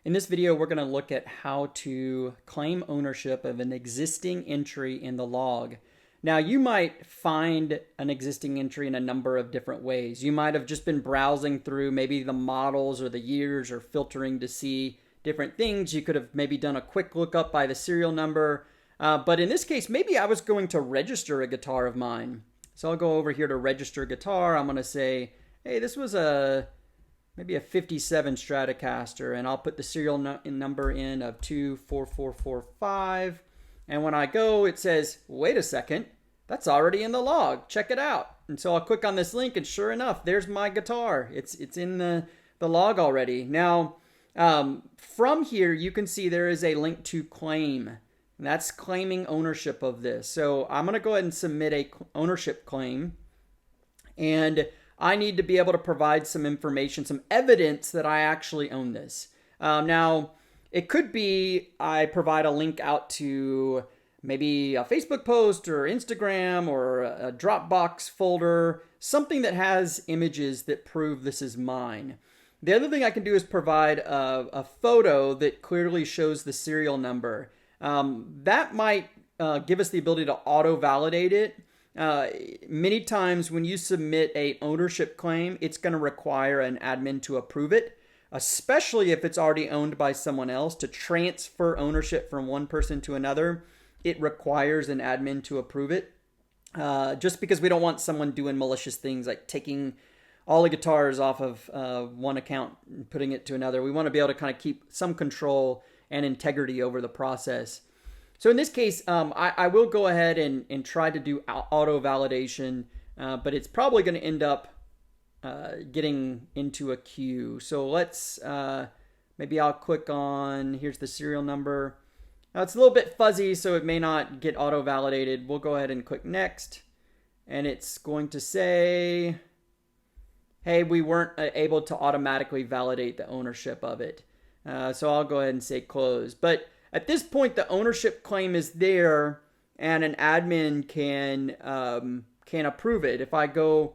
In this video, we're going to look at how to claim ownership of an existing entry in the log. Now, you might find an existing entry in a number of different ways. You might have just been browsing through maybe the models or the years or filtering to see different things. You could have maybe done a quick lookup by the serial number. But in this case, maybe I was going to register a guitar of mine. So I'll go over here to register guitar. I'm going to say, hey, this was maybe a 57 Stratocaster, and I'll put the serial number in of 24445. And when I go, it says, wait a second, that's already in the log. Check it out. And so I'll click on this link, and sure enough, there's my guitar. It's in the log already. Now, from here, you can see there is a link to claim. And that's claiming ownership of this. So I'm going to go ahead and submit a ownership claim. And I need to be able to provide some information, some evidence that I actually own this. Now, it could be I provide a link out to maybe a Facebook post or Instagram or a Dropbox folder, something that has images that prove this is mine. The other thing I can do is provide a photo that clearly shows the serial number. That might give us the ability to auto-validate it. Many times when you submit a ownership claim, it's going to require an admin to approve it, especially if it's already owned by someone else. To transfer ownership from one person to another, it requires an admin to approve it. Just because we don't want someone doing malicious things like taking all the guitars off of one account and putting it to another. We want to be able to kind of keep some control and integrity over the process. So in this case, I will go ahead and try to do auto validation, but it's probably going to end up getting into a queue. So let's, maybe I'll click on, here's the serial number. Now it's a little bit fuzzy, so it may not get auto validated. We'll go ahead and click next. And it's going to say, hey, we weren't able to automatically validate the ownership of it. So I'll go ahead and say close. But at this point, the ownership claim is there, and an admin can approve it. If I go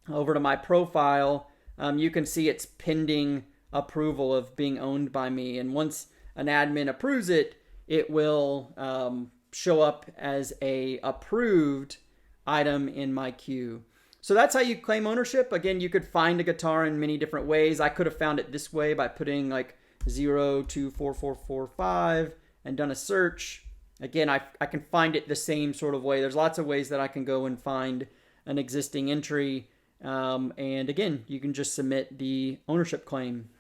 over to my profile, you can see it's pending approval of being owned by me. And once an admin approves it, it will show up as a approved item in my queue. So that's how you claim ownership. Again, you could find a guitar in many different ways. I could have found it this way by putting like 024445 and done a search. Again, I can find it the same sort of way. There's lots of ways that I can go and find an existing entry. And again, you can just submit the ownership claim.